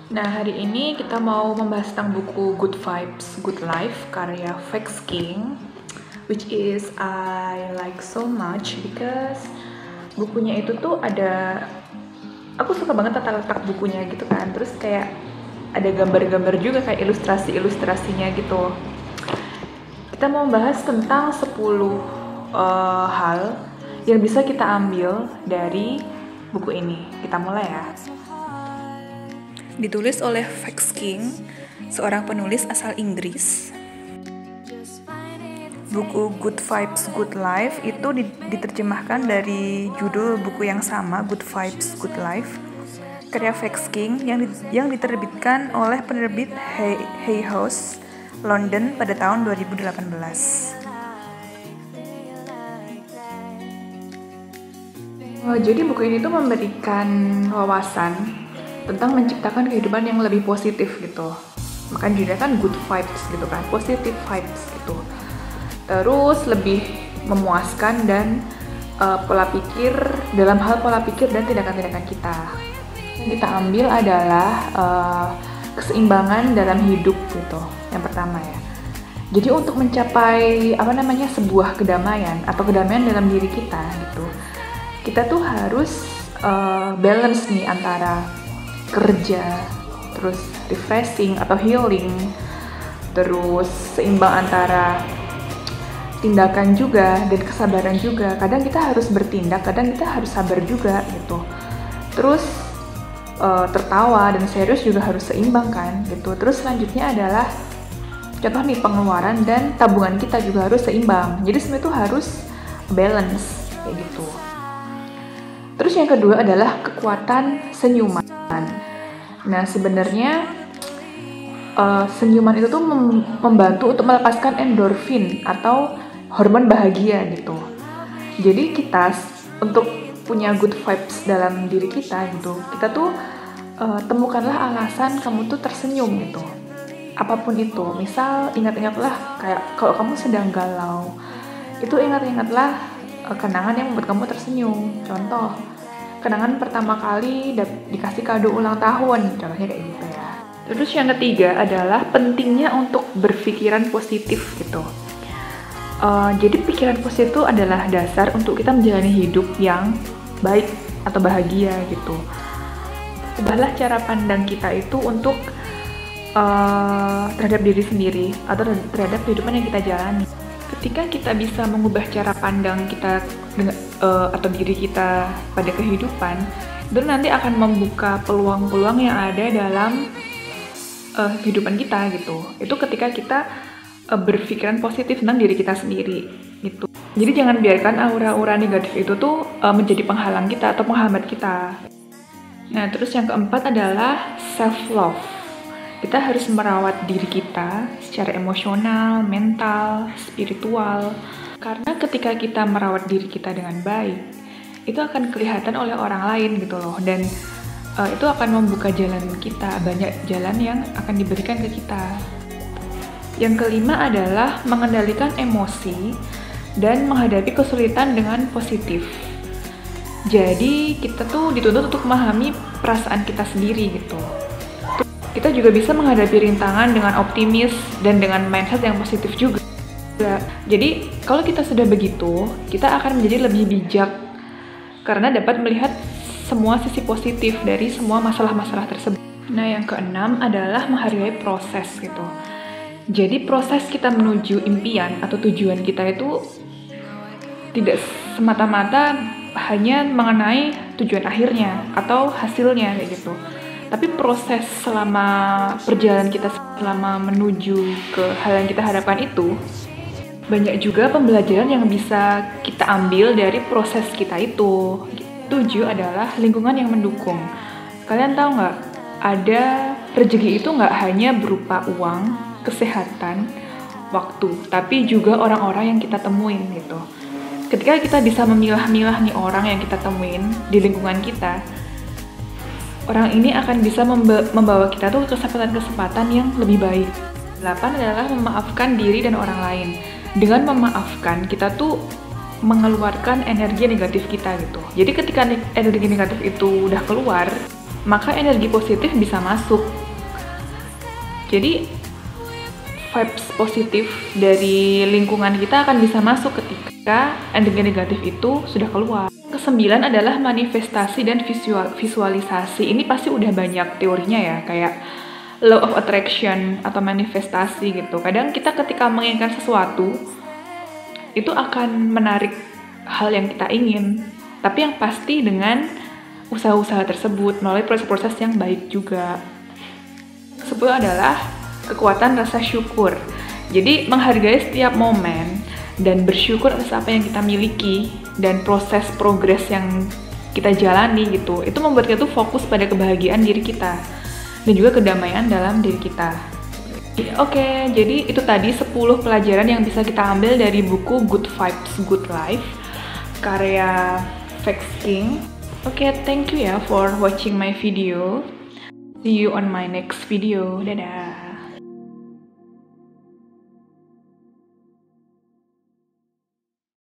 Nah, hari ini kita mau membahas tentang buku Good Vibes, Good Life karya Vex King, which is I like so much because bukunya itu tuh aku suka banget tata letak bukunya gitu kan, terus kayak ada gambar-gambar juga kayak ilustrasi-ilustrasinya gitu. Kita mau membahas tentang 10 hal yang bisa kita ambil dari buku ini. Kita mulai ya. Ditulis oleh Vex King, seorang penulis asal Inggris. Buku Good Vibes, Good Life itu diterjemahkan dari judul buku yang sama, Good Vibes, Good Life, karya Vex King yang diterbitkan oleh penerbit Hay House, London pada tahun 2018. Jadi buku ini tuh memberikan wawasan tentang menciptakan kehidupan yang lebih positif gitu. Makanya judulnya kan good vibes gitu kan, positive vibes gitu. Terus lebih memuaskan dan dalam hal pola pikir dan tindakan-tindakan kita. Yang kita ambil adalah keseimbangan dalam hidup gitu. Yang pertama ya. Jadi untuk mencapai sebuah kedamaian atau kedamaian dalam diri kita gitu, kita tuh harus balance nih antara kerja, terus refreshing atau healing, terus seimbang antara tindakan juga dan kesabaran juga. Kadang kita harus bertindak, kadang kita harus sabar juga gitu. Terus tertawa dan serius juga harus seimbang kan gitu. Terus selanjutnya adalah contoh nih pengeluaran dan tabungan kita juga harus seimbang. Jadi semua itu harus balance kayak gitu. Terus yang kedua adalah kekuatan senyuman. Nah sebenarnya senyuman itu tuh membantu untuk melepaskan endorfin atau hormon bahagia gitu. Jadi kita untuk punya good vibes dalam diri kita gitu, kita tuh temukanlah alasan kamu tuh tersenyum gitu. Apapun itu, misal ingat-ingatlah kayak kalau kamu sedang galau, itu ingat-ingatlah kenangan yang membuat kamu tersenyum. Contoh, kenangan pertama kali dikasih kado ulang tahun, contohnya kayak gitu ya. Terus yang ketiga adalah pentingnya untuk berpikiran positif gitu. Jadi pikiran positif itu adalah dasar untuk kita menjalani hidup yang baik atau bahagia gitu. Ubahlah cara pandang kita itu untuk terhadap diri sendiri atau terhadap kehidupan yang kita jalani. Ketika kita bisa mengubah cara pandang kita atau diri kita pada kehidupan, itu nanti akan membuka peluang-peluang yang ada dalam kehidupan kita gitu. Itu ketika kita berpikiran positif tentang diri kita sendiri gitu. Jadi jangan biarkan aura-aura negatif itu tuh menjadi penghalang kita atau penghambat kita. Nah, terus yang keempat adalah self-love. Kita harus merawat diri kita secara emosional, mental, spiritual. Karena ketika kita merawat diri kita dengan baik, itu akan kelihatan oleh orang lain gitu loh. Dan itu akan membuka jalan kita, banyak jalan yang akan diberikan ke kita. Yang kelima adalah mengendalikan emosi dan menghadapi kesulitan dengan positif. Jadi kita tuh dituntut untuk memahami perasaan kita sendiri gitu. Kita juga bisa menghadapi rintangan dengan optimis dan dengan mindset yang positif juga. Jadi kalau kita sudah begitu, kita akan menjadi lebih bijak karena dapat melihat semua sisi positif dari semua masalah-masalah tersebut. Nah yang keenam adalah menghargai proses gitu. Jadi proses kita menuju impian atau tujuan kita itu tidak semata-mata hanya mengenai tujuan akhirnya atau hasilnya kayak gitu. Tapi proses selama perjalanan kita selama menuju ke hal yang kita harapkan itu, banyak juga pembelajaran yang bisa kita ambil dari proses kita itu. 7 adalah lingkungan yang mendukung. Kalian tahu nggak, ada rezeki itu nggak hanya berupa uang, kesehatan, waktu, tapi juga orang-orang yang kita temuin gitu. Ketika kita bisa memilah-milah nih orang yang kita temuin di lingkungan kita, orang ini akan bisa membawa kita tuh ke kesempatan-kesempatan yang lebih baik. 8 adalah memaafkan diri dan orang lain. Dengan memaafkan, kita tuh mengeluarkan energi negatif kita gitu. Jadi ketika energi negatif itu udah keluar, maka energi positif bisa masuk. Jadi vibes positif dari lingkungan kita akan bisa masuk ketika energi negatif itu sudah keluar. Kesembilan adalah manifestasi dan visualisasi. Ini pasti udah banyak teorinya ya, kayak law of attraction atau manifestasi gitu. Kadang kita ketika menginginkan sesuatu, itu akan menarik hal yang kita ingin. Tapi yang pasti dengan usaha-usaha tersebut, melalui proses-proses yang baik juga. 10 adalah kekuatan rasa syukur. Jadi menghargai setiap momen dan bersyukur atas apa yang kita miliki dan proses progres yang kita jalani gitu. Itu membuat kita tuh fokus pada kebahagiaan diri kita dan juga kedamaian dalam diri kita. Oke, jadi itu tadi 10 pelajaran yang bisa kita ambil dari buku Good Vibes, Good Life karya Vex King. Oke, thank you ya for watching my video. See you on my next video. Dadah.